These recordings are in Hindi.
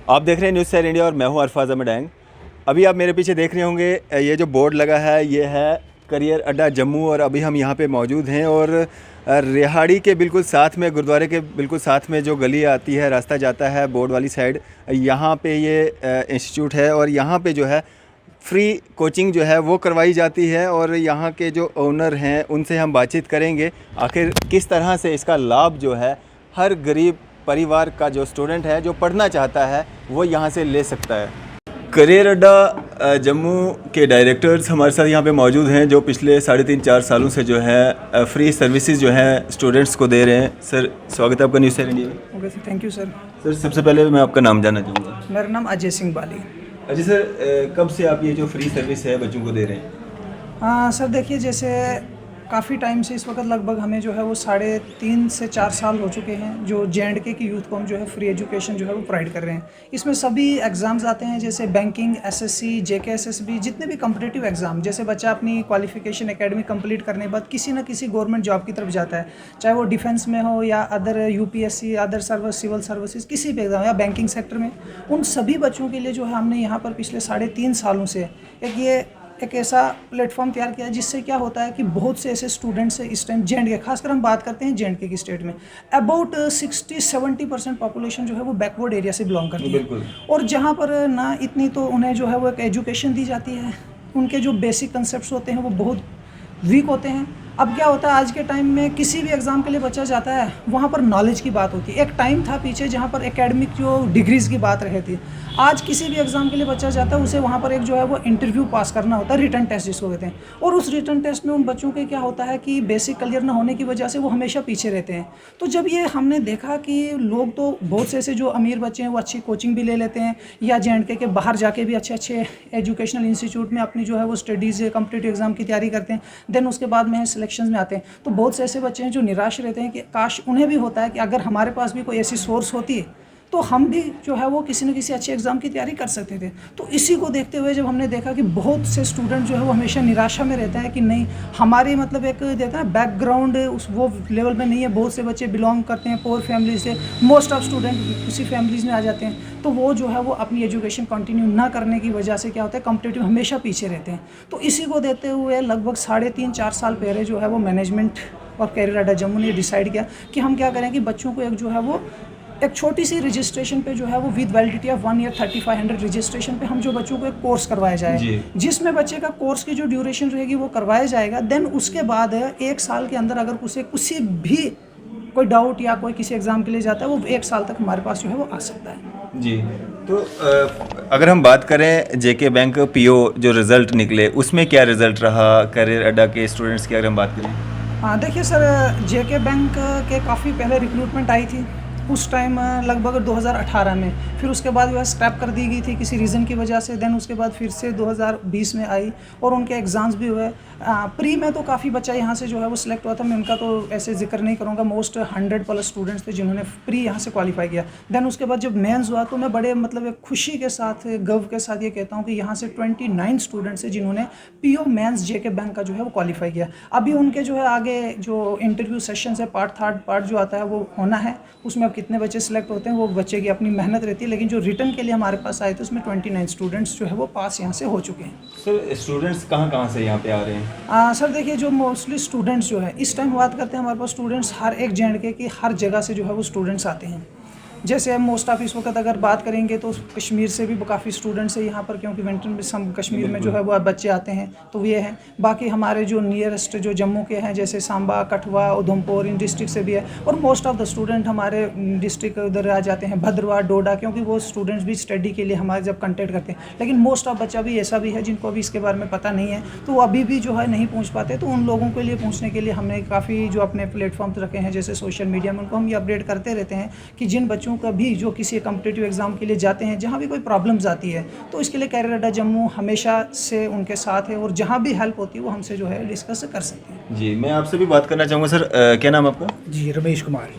आप देख रहे हैं न्यूज़ सैर इंडिया और मैं हूं अरफाज अहमद एंग। अभी आप मेरे पीछे देख रहे होंगे ये जो बोर्ड लगा है ये है करियर अड्डा जम्मू और अभी हम यहां पे मौजूद हैं और रिहाड़ी के बिल्कुल साथ में गुरुद्वारे के बिल्कुल साथ में जो गली आती है रास्ता जाता है बोर्ड वाली साइड, यहां पे ये इंस्टीट्यूट है और यहां पे जो है फ्री कोचिंग जो है वो करवाई जाती है और यहाँ के जो ओनर हैं उनसे हम बातचीत करेंगे आखिर किस तरह से इसका लाभ जो है हर गरीब परिवार का जो स्टूडेंट है जो पढ़ना चाहता है वो यहाँ से ले सकता है। करियर अड्डा जम्मू के डायरेक्टर्स हमारे साथ यहाँ पे मौजूद हैं जो पिछले 3.5-4 सालों से जो है फ्री सर्विसेज जो है स्टूडेंट्स को दे रहे हैं। सर स्वागत है आपका न्यूज़ सैर इंडिया में। Okay sir, thank you sir. Sir सबसे पहले मैं आपका नाम जानना चाहूँगा। मेरा नाम अजय सिंह बाली। अजय सर, कब से आप ये जो फ्री सर्विस है बच्चों को दे रहे हैं? सर देखिए, जैसे काफ़ी टाइम से इस वक्त लगभग हमें जो है वो 3.5 से 4 साल हो चुके हैं जो J&K की यूथ को हम जो है फ्री एजुकेशन जो है वो प्रोवाइड कर रहे हैं। इसमें सभी एग्ज़ाम्स आते हैं जैसे बैंकिंग, SSC, JK SSB, जितने भी कम्पिटिटिव एग्ज़ाम, जैसे बच्चा अपनी क्वालिफिकेशन एकेडमी कंप्लीट करने के बाद किसी न किसी गवर्नमेंट जॉब की तरफ जाता है, चाहे वो डिफेंस में हो या other UPSC, other service, civil services, किसी भी एग्ज़ाम या बैंकिंग सेक्टर में, उन सभी बच्चों के लिए जो है हमने यहाँ पर पिछले 3.5 सालों से एक ऐसा प्लेटफॉर्म तैयार किया जिससे क्या होता है कि बहुत से ऐसे स्टूडेंट्स इस टाइम J&K, खासकर हम बात करते हैं J&K की स्टेट में, अबाउट 60-70% पॉपुलेशन जो है वो बैकवर्ड एरिया से बिलोंग करती है और जहाँ पर ना इतनी तो उन्हें जो है वो एक एजुकेशन दी जाती है, उनके जो बेसिक कंसेप्ट होते हैं वो बहुत वीक होते हैं। अब क्या होता है, आज के टाइम में किसी भी एग्ज़ाम के लिए बच्चा जाता है वहाँ पर नॉलेज की बात होती है। एक टाइम था पीछे जहाँ पर एकेडमिक जो डिग्रीज़ की बात रही थी, आज किसी भी एग्ज़ाम के लिए बच्चा जाता है उसे वहाँ पर एक जो है वो इंटरव्यू पास करना होता है, रिटन टेस्ट जिसको कहते हैं, और उस रिटन टेस्ट में उन बच्चों के क्या होता है कि बेसिक क्लियर ना होने की वजह से वो हमेशा पीछे रहते हैं। तो जब ये हमने देखा कि लोग तो बहुत से ऐसे जो अमीर बच्चे हैं वो अच्छी कोचिंग भी ले लेते हैं या J&K के बाहर जाके भी अच्छे एजुकेशनल इंस्टीट्यूट में अपनी जो है वो स्टडीज़ कॉम्पिटिटिव एग्ज़ाम की तैयारी करते हैं, देन उसके बाद में सिलेक्शन में आते हैं। तो बहुत से ऐसे बच्चे हैं जो निराश रहते हैं कि काश उन्हें भी होता है कि अगर हमारे पास भी कोई ऐसी सोर्स होती है तो हम भी जो है वो किसी न किसी अच्छे एग्ज़ाम की तैयारी कर सकते थे। तो इसी को देखते हुए जब हमने देखा कि बहुत से स्टूडेंट जो है वो हमेशा निराशा में रहता है कि नहीं, हमारी मतलब एक देता है बैकग्राउंड उस वो लेवल में नहीं है, बहुत से बच्चे बिलोंग करते हैं पुअर फैमिली से, मोस्ट ऑफ स्टूडेंट उसी फैमिलीज़ में आ जाते हैं, तो वो जो है वो अपनी एजुकेशन कंटिन्यू ना करने की वजह से क्या होता है कॉम्पिटिटिव हमेशा पीछे रहते हैं। तो इसी को देखते हुए लगभग 3.5-4 साल पहले जो है वो मैनेजमेंट और करियर अड्डा जम्मू ने डिसाइड किया कि हम क्या करें कि बच्चों को एक जो है वो एक छोटी सी रजिस्ट्रेशन पे जो है वो with validity of 1 year 3500 registration पे हम जो बच्चों को एक कोर्स करवाया जाए, जिसमें बच्चे का कोर्स की जो ड्यूरेशन रहेगी वो करवाया जाएगा। देन उसके बाद 1 साल के अंदर अगर उसे किसी भी कोई डाउट या कोई किसी एग्ज़ाम के लिए जाता है वो 1 साल तक हमारे पास जो है वो आ सकता है। जी, तो अगर हम बात करें JK बैंक PO जो रिज़ल्ट निकले उसमें क्या रिज़ल्ट रहा करियर अड्डा के स्टूडेंट्स की, अगर हम बात करें? हाँ देखिए सर, JK बैंक के काफ़ी पहले रिक्रूटमेंट आई थी उस टाइम लगभग 2018 में, फिर उसके बाद वह स्क्रैप कर दी गई थी किसी रीज़न की वजह से। देन उसके बाद फिर से 2020 में आई और उनके एग्ज़ाम्स भी हुए। प्री में तो काफ़ी बच्चा यहाँ से जो है वो सिलेक्ट हुआ था, मैं उनका तो ऐसे जिक्र नहीं करूँगा, मोस्ट 100+ स्टूडेंट्स थे जिन्होंने प्री यहाँ से क्वालिफाई किया। देन उसके बाद जब मेंस हुआ तो मैं बड़े मतलब एक खुशी के साथ, गर्व के साथ ये कहता हूँ कि यहाँ से 29 स्टूडेंट्स हैं जिन्होंने PO मेंस JK बैंक का जो है वो क्वालिफाई किया। अभी उनके जो है आगे जो इंटरव्यू सेशन है थर्ड पार्ट जो आता है वो होना है, उसमें अब कितने बच्चे सिलेक्ट होते हैं वो बच्चे की अपनी मेहनत रहती है, लेकिन जो रिटर्न के लिए हमारे पास आए थे उसमें 29 स्टूडेंट्स जो है वो पास यहाँ से हो चुके हैं। सर स्टूडेंट्स कहाँ से यहाँ पे आ रहे हैं? सर देखिए, जो मोस्टली स्टूडेंट्स जो है इस टाइम बात करते हैं, हमारे पास स्टूडेंट्स हर एक J&K की हर जगह से जो है वो स्टूडेंट्स आते हैं। जैसे मोस्ट ऑफ इस वक्त अगर बात करेंगे तो कश्मीर से भी काफ़ी स्टूडेंट्स हैं यहाँ पर, क्योंकि विंटर में सब कश्मीर में जो है वो बच्चे आते हैं, तो ये है। बाकी हमारे जो नियरेस्ट जो जम्मू के हैं जैसे सांबा, कठुआ, उधमपुर, इन डिस्ट्रिक्ट से भी है, और मोस्ट ऑफ द स्टूडेंट हमारे डिस्ट्रिक्ट उधर आ जाते हैं, भद्रवाह, डोडा, क्योंकि वो स्टूडेंट्स भी स्टडी के लिए हमारे जब कंटेक्ट करते हैं। लेकिन मोस्ट ऑफ बच्चा भी ऐसा भी है जिनको अभी इसके बारे में पता नहीं है, तो वो अभी भी जो है नहीं पहुँच पाते, तो उन लोगों के लिए पहुँचने के लिए हमने काफ़ी जो अपने प्लेटफॉर्म्स रखे हैं जैसे सोशल मीडिया में, उनको हम ये अपडेट करते रहते हैं कि जिन बच्चों का भी जो किसी कॉम्पिटिटिव एग्जाम के लिए जाते हैं, जहाँ भी कोई प्रॉब्लम्स आती है तो इसके लिए करियर अड्डा जम्मू हमेशा से उनके साथ है और जहाँ भी हेल्प होती है वो हमसे जो है डिस्कस कर सकते हैं। जी, मैं आपसे भी बात करना चाहूँगा सर, क्या नाम है आपका? जी, रमेश कुमार।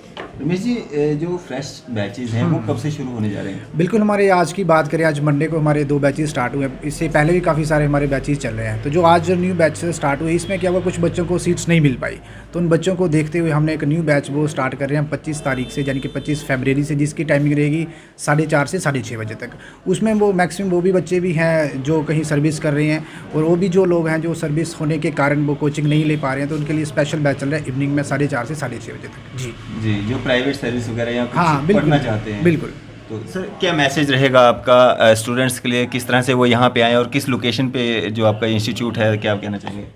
रमेश जी, जो फ्रेश बैचेज हैं वो कब से शुरू होने जा रहे हैं? बिल्कुल, हमारे आज की बात करें, आज मंडे को हमारे 2 बैचेस स्टार्ट हुए हैं। इससे पहले भी काफ़ी सारे हमारे बैचेस चल रहे हैं। तो जो आज जो न्यू बैच स्टार्ट हुए, इसमें क्या हुआ, कुछ बच्चों को सीट्स नहीं मिल पाई, तो उन बच्चों को देखते हुए हमने एक न्यू बैच वो स्टार्ट कर रहे हैं 25 तारीख से, यानी कि 25 फरवरी से, जिसकी टाइमिंग रहेगी 4:30 से 6:30 बजे तक। उसमें वो मैक्सिमम वो भी बच्चे भी हैं जो कहीं सर्विस कर रहे हैं, और वो भी जो लोग हैं जो सर्विस होने के कारण वो कोचिंग नहीं ले पा रहे हैं, तो उनके लिए स्पेशल बैच चल रहा है इवनिंग में 4:30 से 6:30 बजे तक। जी, जो प्राइवेट सर्विस वगैरह या हाँ, कुछ बिल्कुल, पढ़ना चाहते हैं, बिल्कुल। तो सर क्या मैसेज रहेगा आपका स्टूडेंट्स के लिए, किस तरह से वो यहाँ पे आएँ और किस लोकेशन पे जो आपका इंस्टीट्यूट है, क्या आप कहना चाहेंगे?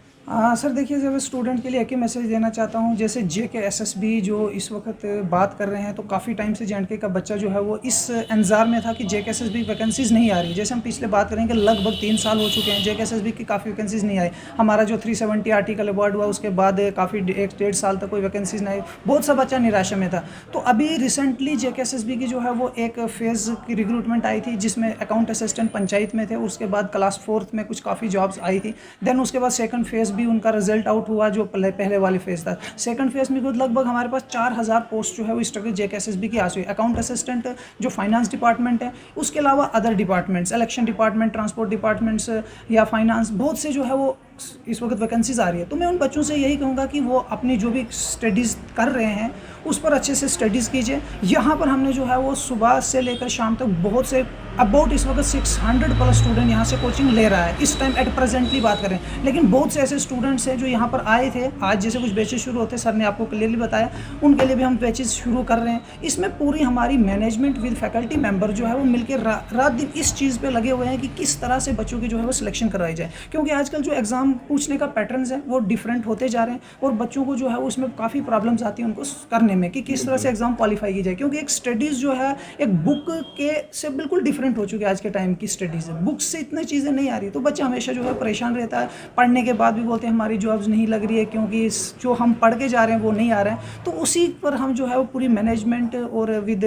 सर देखिए, जब स्टूडेंट के लिए एक ही मैसेज देना चाहता हूँ, जैसे JKSSB जो इस वक्त बात कर रहे हैं, तो काफ़ी टाइम से J&K का बच्चा जो है वो इस इंतज़ार में था कि JKSSB वैकेंसीज़ नहीं आ रही। जैसे हम पिछले बात करें कि लगभग 3 साल हो चुके हैं, JKSSB की काफ़ी वैकेंसीज़ नहीं आई। हमारा जो 370 आर्टिकल अवार्ड हुआ, उसके बाद काफ़ी 1-1.5 साल तक कोई वैकेंसीज़ नहीं आई। बहुत सा बच्चा निराशा में था। तो अभी रिसेंटली JKSSB की जो है वो एक फ़ेज़ की रिक्रूटमेंट आई थी, जिसमें अकाउंट असिस्टेंट पंचायत में थे, उसके बाद क्लास 4th में कुछ काफ़ी जॉब्स आई थी। देन उसके बाद सेकंड फेज़ भी उनका रिजल्ट आउट हुआ, जो पहले वाले फेज़ था। सेकंड फेज़ में खुद लगभग हमारे पास 4000 पोस्ट जो है वो इस तरह JKSSB की हासिल हुई। अकाउंट असिस्टेंट जो फाइनेंस डिपार्टमेंट है, उसके अलावा other departments, election department, transport departments या फाइनेंस, बहुत से जो है वो इस वक्त वैकेंसीज आ रही है। तो मैं उन बच्चों से यही कहूँगा कि वो अपनी जो भी स्टडीज़ कर रहे हैं उस पर अच्छे से स्टडीज़ कीजिए। यहाँ पर हमने जो है वो सुबह से लेकर शाम तक बहुत से अबाउट इस वक्त 600+ स्टूडेंट यहाँ से कोचिंग ले रहा है इस टाइम एट प्रेजेंटली बात करें। लेकिन बहुत से ऐसे स्टूडेंट्स हैं जो यहाँ पर आए थे, आज जैसे कुछ बैचेस शुरू होते, सर ने आपको क्लियरली बताया, उनके लिए भी हम बैचेस शुरू कर रहे हैं। इसमें पूरी हमारी मैनेजमेंट विद फैकल्टी मेंबर जो है वो मिलकर रात दिन इस चीज़ पे लगे हुए हैं कि किस तरह से बच्चों की जो है वो सिलेक्शन करवाई जाए, क्योंकि आजकल जो एग्ज़ाम पूछने का पैटर्न्स है वो डिफरेंट होते जा रहे हैं, और बच्चों को जो है वो उसमें काफ़ी प्रॉब्लम्स आती हैं उनको करने में कि किस तरह से एग्ज़ाम क्वालिफाई की जाए, क्योंकि एक स्टडीज़ जो है एक बुक के से बिल्कुल डिफरेंट हो चुकी है। आज के टाइम की स्टडीज़ है, बुक्स से इतनी चीज़ें नहीं आ रही, तो बच्चा हमेशा जो है परेशान रहता है। पढ़ने के बाद भी बोलते हैं हमारी जॉब्स नहीं लग रही है, क्योंकि जो हम पढ़ के जा रहे हैं वो नहीं आ रहे हैं। तो उसी पर हम जो है वो पूरी मैनेजमेंट और with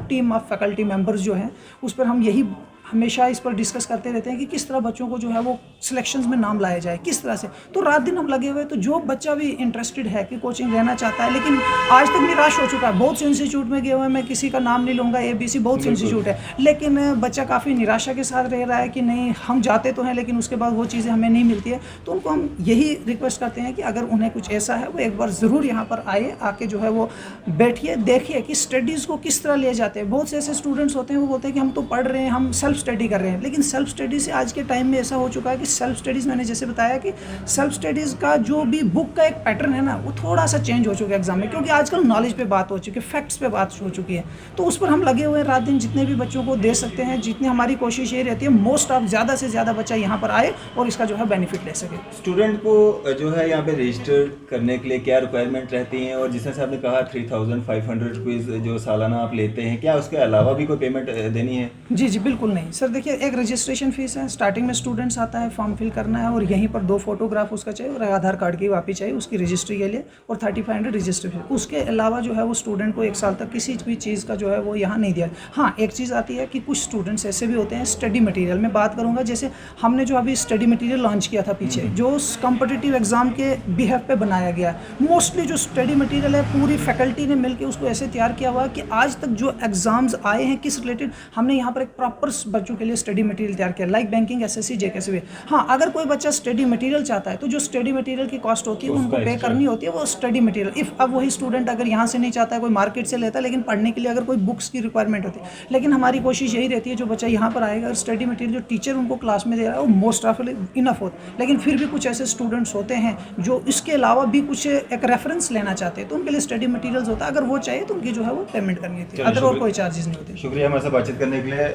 team of faculty members जो हैं उस पर हम यही हमेशा इस पर डिस्कस करते रहते हैं कि किस तरह बच्चों को जो है वो सिलेक्शंस में नाम लाया जाए, किस तरह से। तो रात दिन हम लगे हुए, तो जो बच्चा भी इंटरेस्टेड है कि कोचिंग लेना चाहता है, लेकिन आज तक निराश हो चुका है। बहुत से इंस्टीट्यूट में गए हुए हैं, मैं किसी का नाम नहीं लूँगा, ABC बहुत से इंस्टीट्यूट है, लेकिन बच्चा काफ़ी निराशा के साथ रह रहा है कि नहीं, हम जाते तो हैं लेकिन उसके बाद वो चीज़ें हमें नहीं मिलती है। तो उनको हम यही रिक्वेस्ट करते हैं कि अगर उन्हें कुछ ऐसा है वो एक बार ज़रूर यहाँ पर आए, आके जो है वो बैठिए, देखिए कि स्टडीज़ को किस तरह लिए जाते हैं। बहुत से ऐसे स्टूडेंट्स होते हैं वो बोलते हैं कि हम तो पढ़ रहे हैं, हम सेल्फ स्टडी कर रहे हैं, लेकिन सेल्फ स्टडी से आज के टाइम में ऐसा हो चुका है कि सेल्फ स्टडीज़, मैंने जैसे बताया कि सेल्फ स्टडीज़ का जो भी बुक का एक पैटर्न है ना, वो थोड़ा सा चेंज हो चुका है एग्जाम में, क्योंकि आजकल नॉलेज पे बात हो चुकी है, फैक्ट्स पे बात हो चुकी है। तो उस पर हम लगे हुए हैं रात दिन, जितने भी बच्चों को दे सकते हैं, जितनी हमारी कोशिश ये रहती है मोस्ट ऑफ ज़्यादा से ज़्यादा बच्चा यहाँ पर आए और इसका जो है बेनिफिट ले सके। स्टूडेंट को जो है यहाँ पे रजिस्टर करने के लिए क्या रिक्वायरमेंट रहती हैं, और जिस तरह से आपने कहा 3500 रुपीज़ जो सालाना आप लेते हैं, क्या उसके अलावा भी कोई पेमेंट देनी है? जी बिल्कुल नहीं सर, देखिए एक रजिस्ट्रेशन फीस है, स्टार्टिंग में स्टूडेंट्स आता है, फॉर्म फिल करना है, और यहीं पर 2 फोटोग्राफ उसका चाहिए और आधार कार्ड की कॉपी चाहिए उसकी रजिस्ट्री के लिए, और 3500 रजिस्ट्री फीस। उसके अलावा जो है वो स्टूडेंट को 1 साल तक किसी भी चीज़ का जो है वो यहाँ नहीं दिया। हाँ, एक चीज़ आती है कि कुछ स्टूडेंट्स ऐसे भी होते हैं, स्टडी मटीरियल में बात करूँगा, जैसे हमने जो अभी स्टडी मटीरियल लॉन्च किया था पीछे, जो कॉम्पिटिटिव एग्जाम के बिहेव पे बनाया गया है। मोस्टली जो स्टडी मटीरियल है पूरी फैकल्टी ने मिलकर उसको ऐसे तैयार किया हुआ है कि आज तक जो एग्जाम्स आए हैं किस रिलेटेड, हमने यहाँ पर एक प्रॉपर बच्चों के लिए स्टडी मटीरियल तैयार किया, लाइक बैंकिंग, SSC, JKSSB। हाँ, अगर कोई बच्चा स्टडी मटीरियल चाहता है तो जो स्टडी मटीरियल की कॉस्ट होती है उनको पे करनी होती है, वो स्टडी मटीरियल। इफ़ अब वही स्टूडेंट अगर यहाँ से नहीं चाहता है, कोई मार्केट से लेता है, लेकिन पढ़ने के लिए अगर कोई बुक्स की रिक्वायरमेंट होती है, लेकिन हमारी कोशिश यही रहती है जो बच्चा यहाँ पर आएगा, स्टडी मटीरियल जो टीचर उनको क्लास में दे रहा है वो मोस्ट ऑफ इनफ होता है। लेकिन फिर भी कुछ ऐसे स्टूडेंट्स होते हैं जो इसके अलावा भी कुछ एक रेफरेंस लेना चाहते हैं, तो उनके लिए स्टडी मटीरियल्स होता है, अगर वो चाहिए तो उनकी जो है वो पेमेंट करनी होती है, अदर और कोई चार्जेस नहीं होते। शुक्रिया हमारे साथ बातचीत करने के लिए।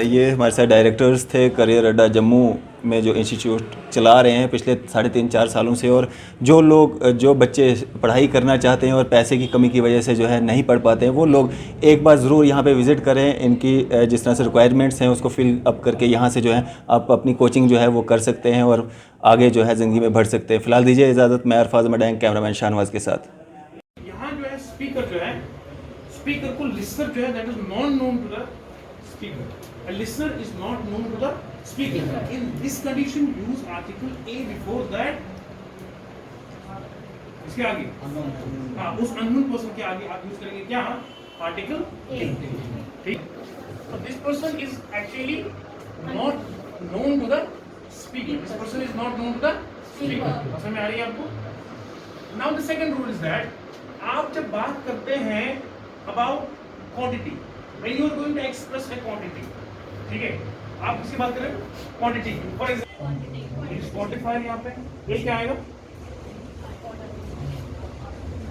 ये हमारे साथ डायरेक्टर्स थे करियर अड्डा जम्मू में जो इंस्टीट्यूट चला रहे हैं पिछले 3.5-4 सालों से, और जो बच्चे पढ़ाई करना चाहते हैं और पैसे की कमी की वजह से जो है नहीं पढ़ पाते हैं, वो लोग एक बार ज़रूर यहाँ पे विज़िट करें। इनकी जिस तरह से रिक्वायरमेंट्स हैं उसको फिल अप करके यहाँ से जो है आप अपनी कोचिंग जो है वो कर सकते हैं और आगे जो है ज़िंदगी में बढ़ सकते हैं। फ़िलहाल दीजिए इजाज़त, मैं अरफाज मडैंग, कैमरामैन शाहनवाज के साथ। यहाँ जो है स्पीकर को लिसनर जो है that is non known to the speaker, a listener is not known to the speaker. In this condition use article A before that इसके आगे हाँ उस अननोन पर्सन के आगे आप यूज करेंगे क्या आर्टिकल ठीक so this person is actually not known to the speaker this person is not known to the speaker समझ में आ रही है आपको now the second rule is that आप जब बात करते हैं about quantity when you are going to express a quantity ठीक है आप किसकी बात कर रहे हैं क्वांटिटी फॉर एग्जांपल क्वांटिफायर यहाँ पे ये क्या आएगा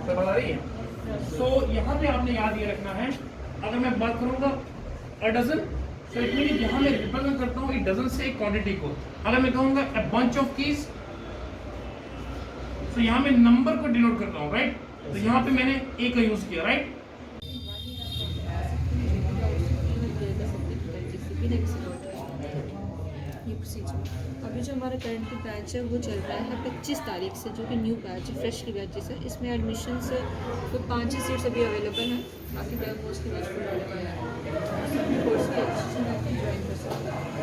तो बता रही है सो यहाँ पे आपने याद ये रखना है अगर मैं बात करूंगा अ डजन तो इट मीन यहाँ मैं रिप्रेजेंट करता हूँ इट डजन से क्वांटिटी को अगर मैं कहूँगा अ बंच ऑफ कीज तो यहाँ मैं नंबर को डिनोट करता हूँ राइट तो यहाँ पे मैंने ए का यूज किया राइट अभी जो हमारा करंट बैच है वो चल रहा है 25 तारीख से जो कि न्यू बैच है फ्रेश की बैचेस है इसमें एडमिशन से तो 5 ही सीट्स अभी अवेलेबल हैं बाकी बैच कोर्स की बैच कोर्स की ज्वाइन कर सकते हैं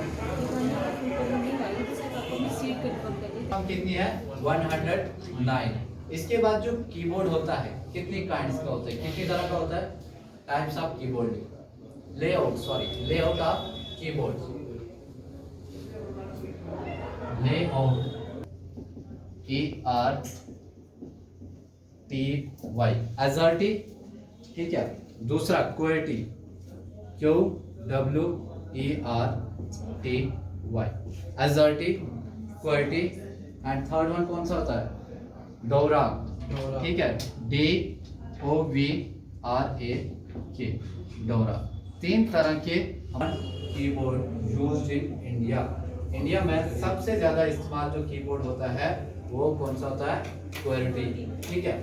सीट कन्फर्म करनी कितनी है 109 इसके बाद जो कीबोर्ड होता है कितनी काइंड्स का होता है कितनी तरह का होता है types of keyboard layout of keyboard layout ERTY एजर्टी ठीक है दूसरा qwerty QWERTY एजर्टी qwerty and third one कौन सा होता है डोरा ठीक है DOVRAK डोरा तीन तरह के कीबोर्ड यूज्ड इन इंडिया में सबसे ज्यादा इस्तेमाल जो कीबोर्ड होता है वो कौन सा होता है क्वेटी ठीक है